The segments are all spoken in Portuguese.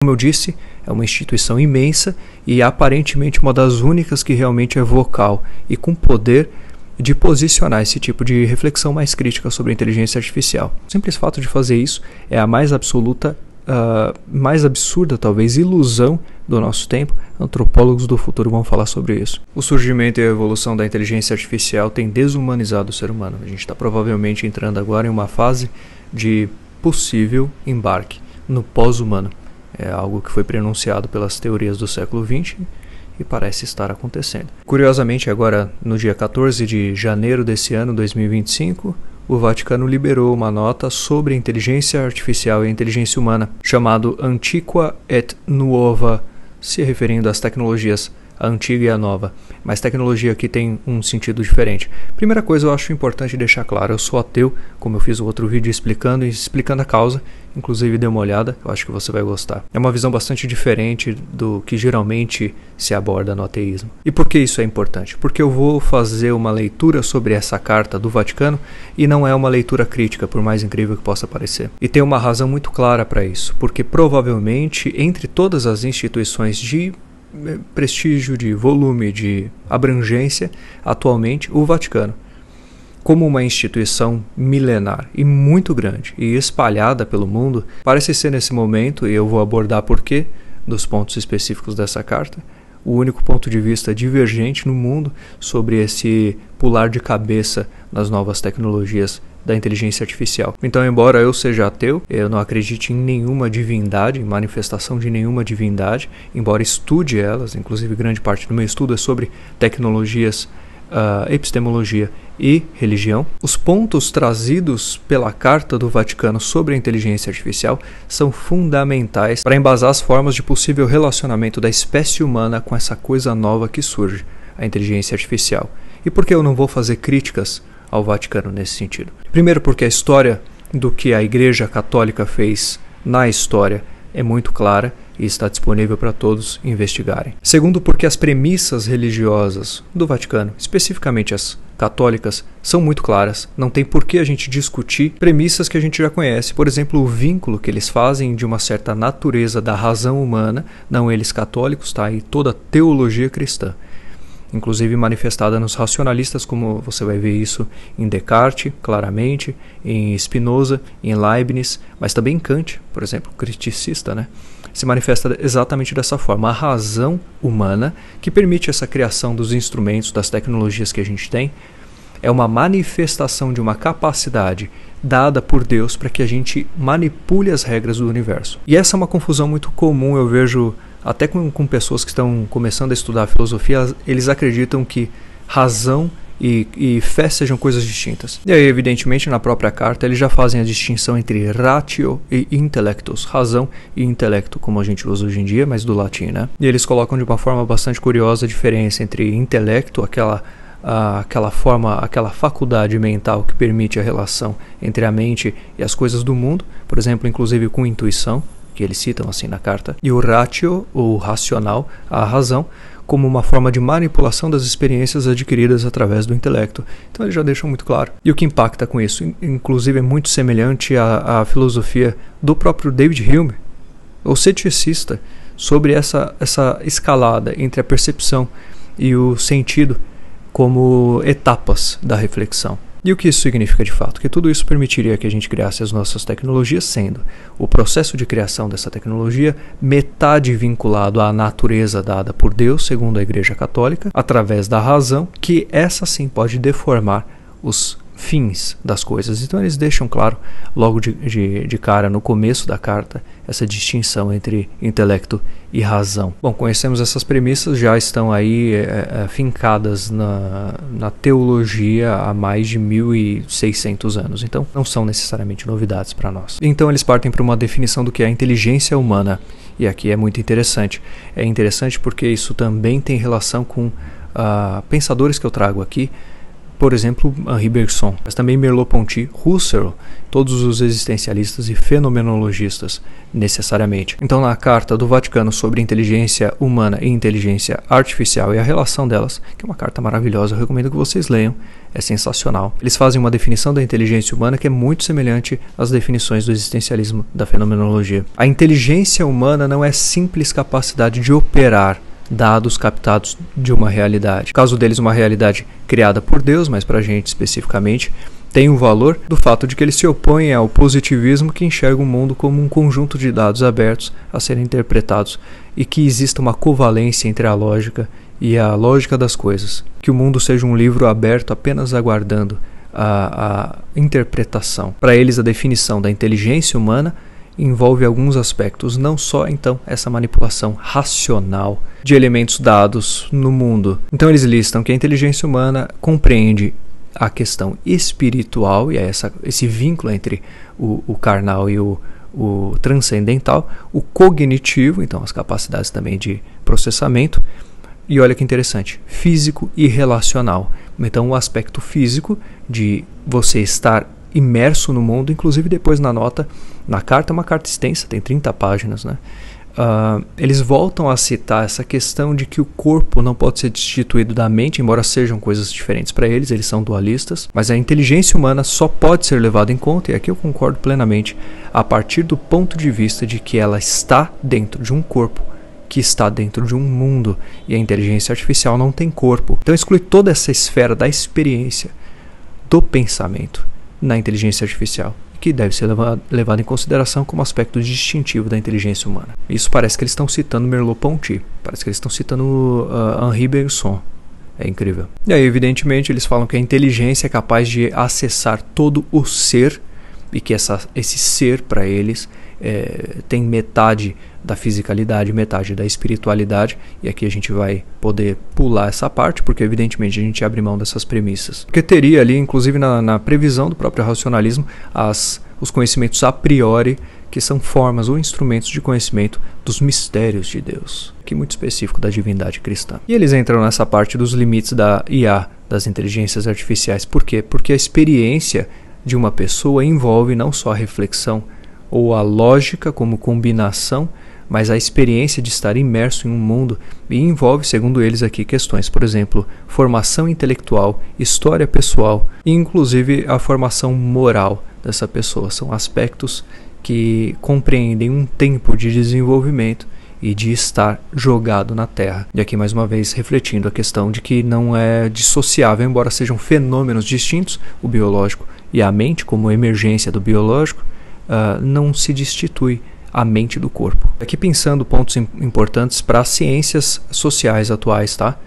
Como eu disse, é uma instituição imensa e aparentemente uma das únicas que realmente é vocal e com poder de posicionar esse tipo de reflexão mais crítica sobre a inteligência artificial. O simples fato de fazer isso é a mais absoluta, mais absurda talvez ilusão do nosso tempo. Antropólogos do futuro vão falar sobre isso. O surgimento e a evolução da inteligência artificial tem desumanizado o ser humano. A gente está provavelmente entrando agora em uma fase de possível embarque no pós-humano. É algo que foi pronunciado pelas teorias do século XX e parece estar acontecendo. Curiosamente, agora no dia 14 de janeiro desse ano, 2025, o Vaticano liberou uma nota sobre a inteligência artificial e a inteligência humana, chamado Antiqua et Nuova, se referindo às tecnologias, a antiga e a nova, mas tecnologia aqui tem um sentido diferente. Primeira coisa, eu acho importante deixar claro, eu sou ateu, como eu fiz o outro vídeo explicando a causa, inclusive dê uma olhada, eu acho que você vai gostar. É uma visão bastante diferente do que geralmente se aborda no ateísmo. E por que isso é importante? Porque eu vou fazer uma leitura sobre essa carta do Vaticano e não é uma leitura crítica, por mais incrível que possa parecer. E tem uma razão muito clara para isso, porque provavelmente entre todas as instituições de prestígio, de volume, de abrangência, atualmente o Vaticano, como uma instituição milenar e muito grande e espalhada pelo mundo, parece ser nesse momento, e eu vou abordar porquê dos pontos específicos dessa carta, o único ponto de vista divergente no mundo sobre esse pular de cabeça nas novas tecnologias da inteligência artificial. Então, embora eu seja ateu, eu não acredite em nenhuma divindade, em manifestação de nenhuma divindade, embora estude elas, inclusive grande parte do meu estudo é sobre tecnologias, epistemologia e religião. Os pontos trazidos pela Carta do Vaticano sobre a inteligência artificial são fundamentais para embasar as formas de possível relacionamento da espécie humana com essa coisa nova que surge, a inteligência artificial. E por que eu não vou fazer críticas ao Vaticano nesse sentido? Primeiro, porque a história do que a Igreja Católica fez na história é muito clara e está disponível para todos investigarem. Segundo, porque as premissas religiosas do Vaticano, especificamente as católicas, são muito claras. Não tem por que a gente discutir premissas que a gente já conhece. Por exemplo, o vínculo que eles fazem de uma certa natureza da razão humana, não eles católicos, tá? E toda a teologia cristã, inclusive manifestada nos racionalistas, como você vai ver isso em Descartes, claramente, em Spinoza, em Leibniz, mas também em Kant, por exemplo, criticista, né? Se manifesta exatamente dessa forma, a razão humana que permite essa criação dos instrumentos, das tecnologias que a gente tem, é uma manifestação de uma capacidade dada por Deus para que a gente manipule as regras do universo. E essa é uma confusão muito comum, eu vejo até com pessoas que estão começando a estudar filosofia, eles acreditam que razão e fé sejam coisas distintas. E aí, evidentemente, na própria carta, eles já fazem a distinção entre ratio e intellectus, razão e intelecto, como a gente usa hoje em dia, mas do latim, né? E eles colocam de uma forma bastante curiosa a diferença entre intelecto, aquela forma, aquela faculdade mental que permite a relação entre a mente e as coisas do mundo, por exemplo, inclusive com intuição, que eles citam assim na carta, e o ratio, ou racional, a razão, como uma forma de manipulação das experiências adquiridas através do intelecto. Então eles já deixam muito claro. E o que impacta com isso? Inclusive é muito semelhante à filosofia do próprio David Hume, o ceticista, sobre essa escalada entre a percepção e o sentido como etapas da reflexão. E o que isso significa de fato? Que tudo isso permitiria que a gente criasse as nossas tecnologias, sendo o processo de criação dessa tecnologia metade vinculado à natureza dada por Deus, segundo a Igreja Católica, através da razão, que essa sim pode deformar os fins das coisas. Então eles deixam claro, logo de cara, no começo da carta, essa distinção entre intelecto e razão. Bom, conhecemos essas premissas, já estão aí fincadas na teologia há mais de 1.600 anos, então não são necessariamente novidades para nós. Então eles partem para uma definição do que é a inteligência humana, e aqui é muito interessante. É interessante porque isso também tem relação com pensadores que eu trago aqui, por exemplo, Henri Bergson, mas também Merleau-Ponty, Husserl, todos os existencialistas e fenomenologistas, necessariamente. Então, na Carta do Vaticano sobre inteligência humana e inteligência artificial e a relação delas, que é uma carta maravilhosa, eu recomendo que vocês leiam, é sensacional. Eles fazem uma definição da inteligência humana que é muito semelhante às definições do existencialismo da fenomenologia. A inteligência humana não é simples capacidade de operar dados captados de uma realidade. No caso deles, uma realidade criada por Deus, mas para a gente especificamente, tem o valor do fato de que eles se opõem ao positivismo que enxerga o mundo como um conjunto de dados abertos a serem interpretados e que exista uma covalência entre a lógica e a lógica das coisas. Que o mundo seja um livro aberto apenas aguardando a interpretação. Para eles, a definição da inteligência humana envolve alguns aspectos, não só então essa manipulação racional de elementos dados no mundo. Então eles listam que a inteligência humana compreende a questão espiritual, e é esse vínculo entre o carnal e o transcendental, o cognitivo, então as capacidades também de processamento, e olha que interessante, físico e relacional. Então o aspecto físico de você estar imerso no mundo, inclusive depois na carta, é uma carta extensa, tem 30 páginas, né? Eles voltam a citar essa questão de que o corpo não pode ser destituído da mente, embora sejam coisas diferentes para eles, eles são dualistas, mas a inteligência humana só pode ser levada em conta, e aqui eu concordo plenamente, a partir do ponto de vista de que ela está dentro de um corpo, que está dentro de um mundo, e a inteligência artificial não tem corpo. Então exclui toda essa esfera da experiência, do pensamento, na inteligência artificial, que deve ser levado em consideração como aspecto distintivo da inteligência humana. Isso parece que eles estão citando Merleau-Ponty, parece que eles estão citando Henri Bergson. É incrível. E aí, evidentemente, eles falam que a inteligência é capaz de acessar todo o ser, e que esse ser, para eles, tem metade da fisicalidade, metade da espiritualidade, e aqui a gente vai poder pular essa parte, porque evidentemente a gente abre mão dessas premissas. Porque teria ali, inclusive na previsão do próprio racionalismo, os conhecimentos a priori, que são formas ou instrumentos de conhecimento dos mistérios de Deus, que é muito específico da divindade cristã. E eles entram nessa parte dos limites da IA, das inteligências artificiais. Por quê? Porque a experiência de uma pessoa envolve não só a reflexão ou a lógica como combinação, mas a experiência de estar imerso em um mundo, e envolve, segundo eles aqui, questões, por exemplo, formação intelectual, história pessoal e inclusive a formação moral dessa pessoa. São aspectos que compreendem um tempo de desenvolvimento e de estar jogado na Terra. E aqui mais uma vez refletindo a questão de que não é dissociável, embora sejam fenômenos distintos, o biológico e a mente, como emergência do biológico, não se destitui a mente do corpo. Aqui pensando pontos importantes para as ciências sociais atuais, tá?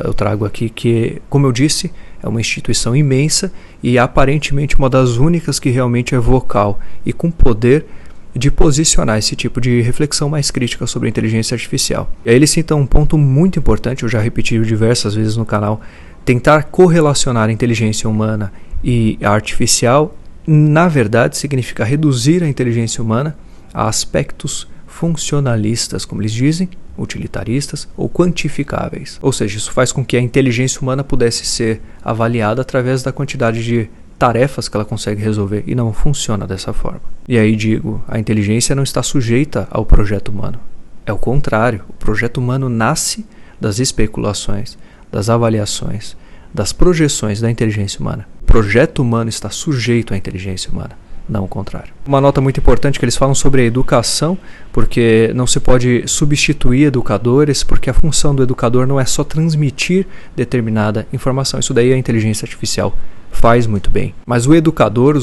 Eu trago aqui que, como eu disse, é uma instituição imensa e aparentemente uma das únicas que realmente é vocal e com poder de posicionar esse tipo de reflexão mais crítica sobre a inteligência artificial. E aí eles citam um ponto muito importante, eu já repeti diversas vezes no canal: tentar correlacionar a inteligência humana e a artificial, na verdade, significa reduzir a inteligência humana a aspectos funcionalistas, como eles dizem, utilitaristas ou quantificáveis. Ou seja, isso faz com que a inteligência humana pudesse ser avaliada através da quantidade de tarefas que ela consegue resolver, e não funciona dessa forma. E aí digo, a inteligência não está sujeita ao projeto humano. É o contrário, o projeto humano nasce das especulações, das avaliações, das projeções da inteligência humana. O projeto humano está sujeito à inteligência humana, não o contrário. Uma nota muito importante que eles falam sobre a educação, porque não se pode substituir educadores, porque a função do educador não é só transmitir determinada informação. Isso daí a inteligência artificial faz muito bem. Mas os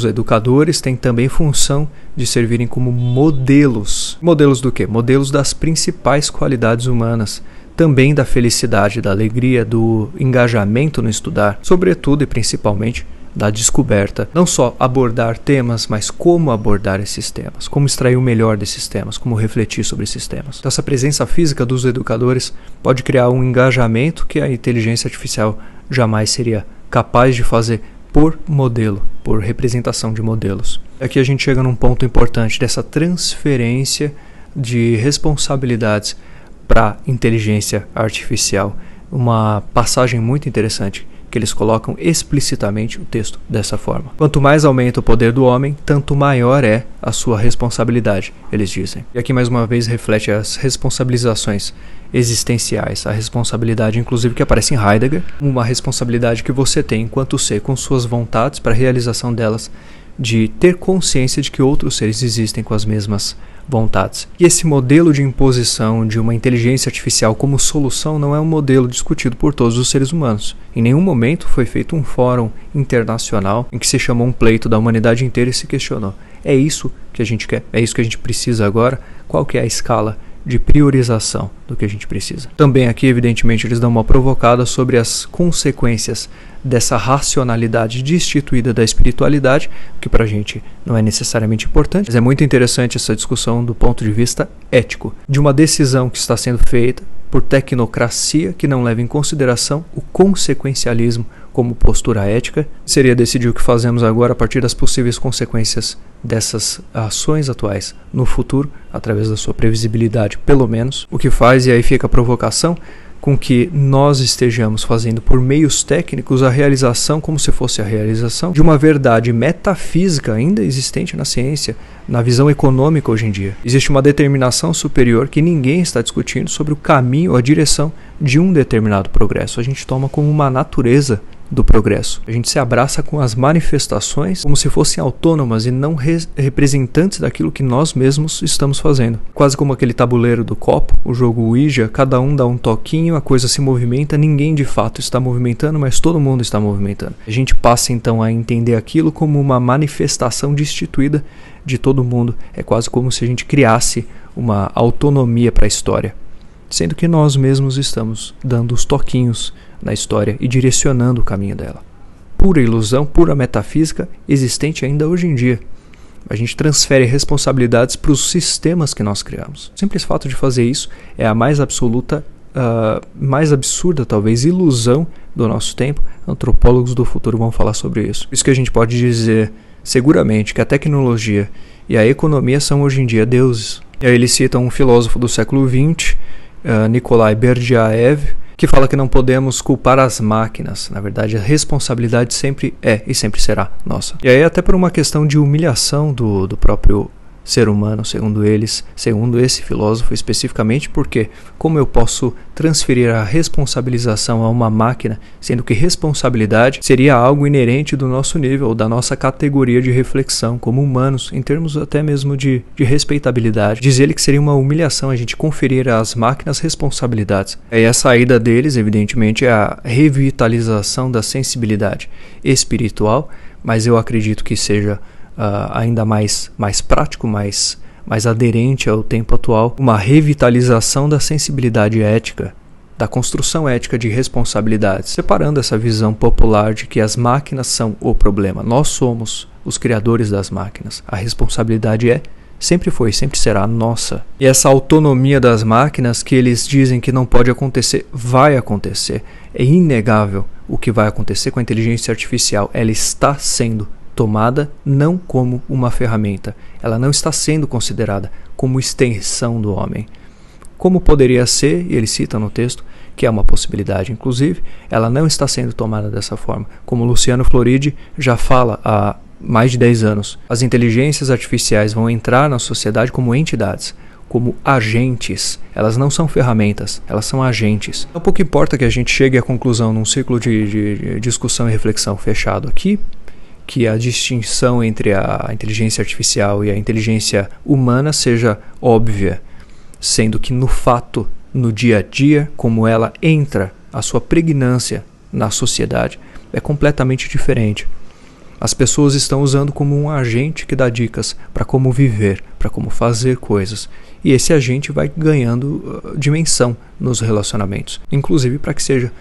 educadores têm também função de servirem como modelos. Modelos do quê? Modelos das principais qualidades humanas. Também da felicidade, da alegria, do engajamento no estudar, sobretudo e principalmente da descoberta. Não só abordar temas, mas como abordar esses temas, como extrair o melhor desses temas, como refletir sobre esses temas. Então, essa presença física dos educadores pode criar um engajamento que a inteligência artificial jamais seria capaz de fazer por modelo, por representação de modelos. Aqui a gente chega num ponto importante dessa transferência de responsabilidades para a inteligência artificial. Uma passagem muito interessante que eles colocam explicitamente o texto dessa forma. Quanto mais aumenta o poder do homem, tanto maior é a sua responsabilidade, eles dizem. E aqui mais uma vez reflete as responsabilizações existenciais, a responsabilidade inclusive que aparece em Heidegger, uma responsabilidade que você tem enquanto ser com suas vontades para a realização delas, de ter consciência de que outros seres existem com as mesmas vontades. E esse modelo de imposição de uma inteligência artificial como solução não é um modelo discutido por todos os seres humanos. Em nenhum momento foi feito um fórum internacional em que se chamou um pleito da humanidade inteira e se questionou: é isso que a gente quer? É isso que a gente precisa agora? Qual que é a escala de priorização do que a gente precisa? Também aqui, evidentemente, eles dão uma provocada sobre as consequências dessa racionalidade destituída da espiritualidade, que para a gente não é necessariamente importante, mas é muito interessante essa discussão do ponto de vista ético, de uma decisão que está sendo feita por tecnocracia que não leva em consideração o consequencialismo como postura ética. Seria decidir o que fazemos agora a partir das possíveis consequências dessas ações atuais no futuro, através da sua previsibilidade, pelo menos, o que faz, e aí fica a provocação, com que nós estejamos fazendo por meios técnicos a realização como se fosse a realização de uma verdade metafísica ainda existente na ciência, na visão econômica hoje em dia. Existe uma determinação superior que ninguém está discutindo sobre o caminho, a direção de um determinado progresso. A gente toma como uma natureza do progresso. A gente se abraça com as manifestações como se fossem autônomas e não representantes daquilo que nós mesmos estamos fazendo. Quase como aquele tabuleiro do copo, o jogo Ouija, cada um dá um toquinho, a coisa se movimenta, ninguém de fato está movimentando, mas todo mundo está movimentando. A gente passa então a entender aquilo como uma manifestação destituída de todo mundo. É quase como se a gente criasse uma autonomia para a história, sendo que nós mesmos estamos dando os toquinhos na história e direcionando o caminho dela. Pura ilusão, pura metafísica, existente ainda hoje em dia. A gente transfere responsabilidades para os sistemas que nós criamos. O simples fato de fazer isso é a mais absoluta, mais absurda, talvez, ilusão do nosso tempo. Antropólogos do futuro vão falar sobre isso. Isso que a gente pode dizer seguramente que a tecnologia e a economia são hoje em dia deuses. E aí eles citam um filósofo do século XX, Nikolai Berdyaev, que fala que não podemos culpar as máquinas. Na verdade, a responsabilidade sempre é e sempre será nossa. E aí até por uma questão de humilhação do próprio ser humano, segundo eles, segundo esse filósofo especificamente, porque como eu posso transferir a responsabilização a uma máquina, sendo que responsabilidade seria algo inerente do nosso nível, da nossa categoria de reflexão como humanos, em termos até mesmo de respeitabilidade. Diz ele que seria uma humilhação a gente conferir às máquinas responsabilidades. E a saída deles, evidentemente, é a revitalização da sensibilidade espiritual, mas eu acredito que seja ainda mais prático, mais aderente ao tempo atual, uma revitalização da sensibilidade ética, da construção ética de responsabilidades, separando essa visão popular de que as máquinas são o problema. Nós somos os criadores das máquinas. A responsabilidade sempre foi, sempre será nossa. E essa autonomia das máquinas que eles dizem que não pode acontecer, vai acontecer. É inegável o que vai acontecer com a inteligência artificial. Ela está sendo tomada não como uma ferramenta, ela não está sendo considerada como extensão do homem. Como poderia ser, e ele cita no texto, que é uma possibilidade inclusive, ela não está sendo tomada dessa forma. Como Luciano Floridi já fala há mais de 10 anos, as inteligências artificiais vão entrar na sociedade como entidades, como agentes. Elas não são ferramentas, elas são agentes. Então, pouco importa que a gente chegue à conclusão num ciclo de discussão e reflexão fechado aqui, que a distinção entre a inteligência artificial e a inteligência humana seja óbvia, sendo que no fato, no dia a dia, como ela entra, a sua pregnância na sociedade é completamente diferente. As pessoas estão usando como um agente que dá dicas para como viver, para como fazer coisas. E esse agente vai ganhando dimensão nos relacionamentos, inclusive para que seja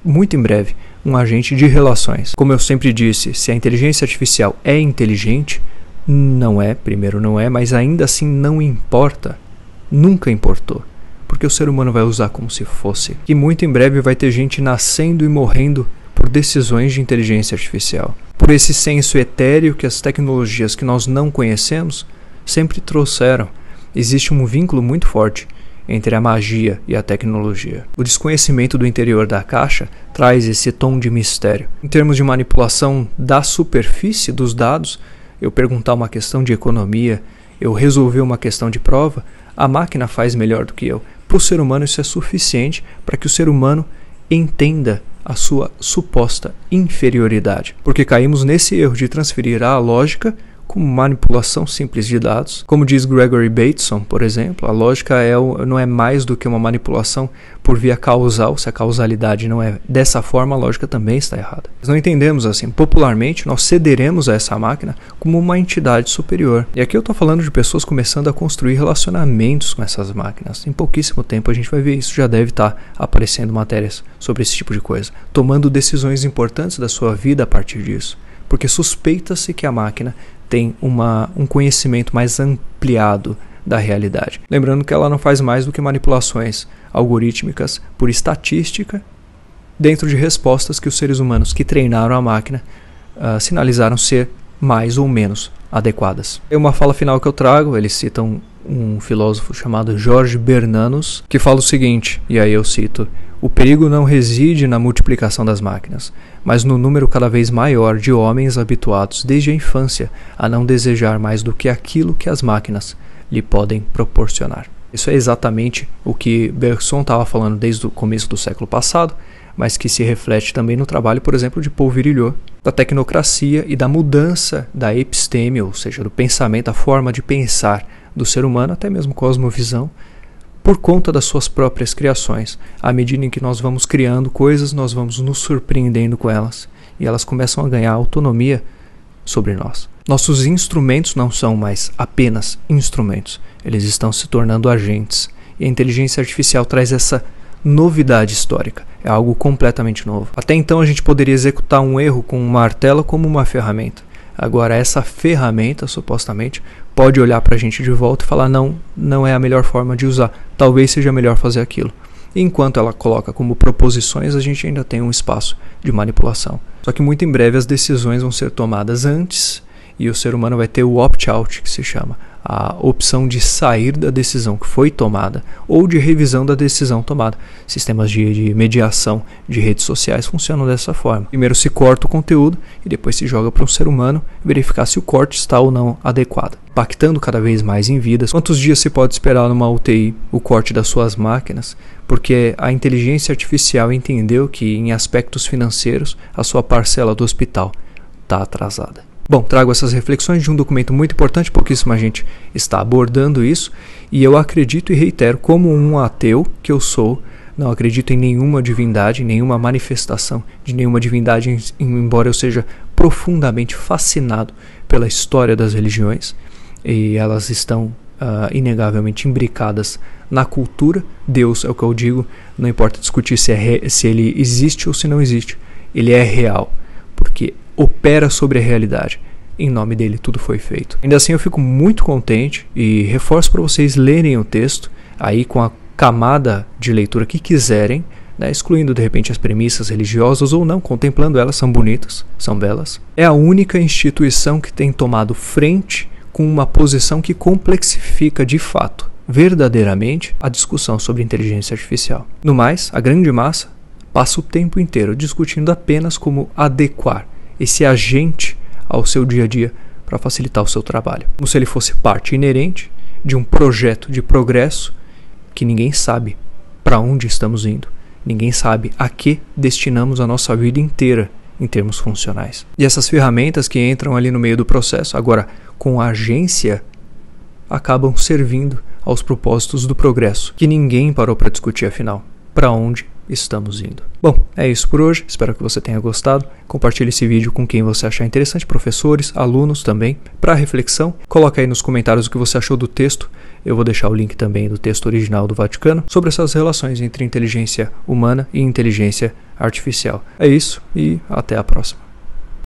muito em breve um agente de relações. Como eu sempre disse, se a inteligência artificial é inteligente, primeiro não é, mas ainda assim não importa, nunca importou, porque o ser humano vai usar como se fosse. E muito em breve vai ter gente nascendo e morrendo por decisões de inteligência artificial, por esse senso etéreo que as tecnologias que nós não conhecemos sempre trouxeram. Existe um vínculo muito forte entre a magia e a tecnologia. O desconhecimento do interior da caixa traz esse tom de mistério. Em termos de manipulação da superfície dos dados, eu perguntar uma questão de economia, eu resolver uma questão de prova, a máquina faz melhor do que eu. Para o ser humano isso é suficiente para que o ser humano entenda a sua suposta inferioridade. Porque caímos nesse erro de transferir a lógica como manipulação simples de dados. Como diz Gregory Bateson, por exemplo, a lógica não é mais do que uma manipulação por via causal. Se a causalidade não é dessa forma, a lógica também está errada. Nós não entendemos assim. Popularmente, nós cederemos a essa máquina como uma entidade superior. E aqui eu estou falando de pessoas começando a construir relacionamentos com essas máquinas. Em pouquíssimo tempo a gente vai ver isso. Já deve estar aparecendo matérias sobre esse tipo de coisa. Tomando decisões importantes da sua vida a partir disso. Porque suspeita-se que a máquina tem um conhecimento mais ampliado da realidade. Lembrando que ela não faz mais do que manipulações algorítmicas por estatística dentro de respostas que os seres humanos que treinaram a máquina sinalizaram ser mais ou menos adequadas. E uma fala final que eu trago, eles citam um filósofo chamado Jorge Bernanos, que fala o seguinte, e aí eu cito: o perigo não reside na multiplicação das máquinas, mas no número cada vez maior de homens habituados desde a infância a não desejar mais do que aquilo que as máquinas lhe podem proporcionar. Isso é exatamente o que Bergson estava falando desde o começo do século passado, mas que se reflete também no trabalho, por exemplo, de Paul Virilio, da tecnocracia e da mudança da episteme, ou seja, do pensamento, a forma de pensar do ser humano, até mesmo cosmovisão, por conta das suas próprias criações. À medida em que nós vamos criando coisas, nós vamos nos surpreendendo com elas, e elas começam a ganhar autonomia sobre nós. Nossos instrumentos não são mais apenas instrumentos, eles estão se tornando agentes, e a inteligência artificial traz essa novidade histórica, é algo completamente novo. Até então a gente poderia executar um erro com um martelo como uma ferramenta. Agora essa ferramenta, supostamente, pode olhar para a gente de volta e falar não é a melhor forma de usar, talvez seja melhor fazer aquilo. E enquanto ela coloca como proposições, a gente ainda tem um espaço de manipulação. Só que muito em breve as decisões vão ser tomadas antes e o ser humano vai ter o opt-out, que se chama, a opção de sair da decisão que foi tomada ou de revisão da decisão tomada. Sistemas de mediação de redes sociais funcionam dessa forma. Primeiro se corta o conteúdo e depois se joga para um ser humano verificar se o corte está ou não adequado, impactando cada vez mais em vidas. Quantos dias se pode esperar numa UTI o corte das suas máquinas? Porque a inteligência artificial entendeu que em aspectos financeiros a sua parcela do hospital está atrasada. Bom, trago essas reflexões de um documento muito importante, pouquíssima gente está abordando isso, e eu acredito e reitero, como um ateu que eu sou, não acredito em nenhuma divindade, em nenhuma manifestação de nenhuma divindade, embora eu seja profundamente fascinado pela história das religiões, e elas estão inegavelmente imbricadas na cultura. Deus é o que eu digo, não importa discutir se ele existe ou se não existe, ele é real, porque opera sobre a realidade. Em nome dele tudo foi feito. Ainda assim eu fico muito contente e reforço para vocês lerem o texto aí com a camada de leitura que quiserem, né, excluindo de repente as premissas religiosas ou não, contemplando elas, são bonitas, são belas. É a única instituição que tem tomado frente com uma posição que complexifica de fato, verdadeiramente, a discussão sobre inteligência artificial. No mais, a grande massa passa o tempo inteiro discutindo apenas como adequar esse agente ao seu dia a dia para facilitar o seu trabalho, como se ele fosse parte inerente de um projeto de progresso que ninguém sabe para onde estamos indo, ninguém sabe a que destinamos a nossa vida inteira em termos funcionais. E essas ferramentas que entram ali no meio do processo, agora com a agência, acabam servindo aos propósitos do progresso, que ninguém parou para discutir afinal, para onde estamos indo. Bom, é isso por hoje, espero que você tenha gostado. Compartilhe esse vídeo com quem você achar interessante, professores, alunos também, para reflexão. Coloca aí nos comentários o que você achou do texto, eu vou deixar o link também do texto original do Vaticano, sobre essas relações entre inteligência humana e inteligência artificial. É isso e até a próxima.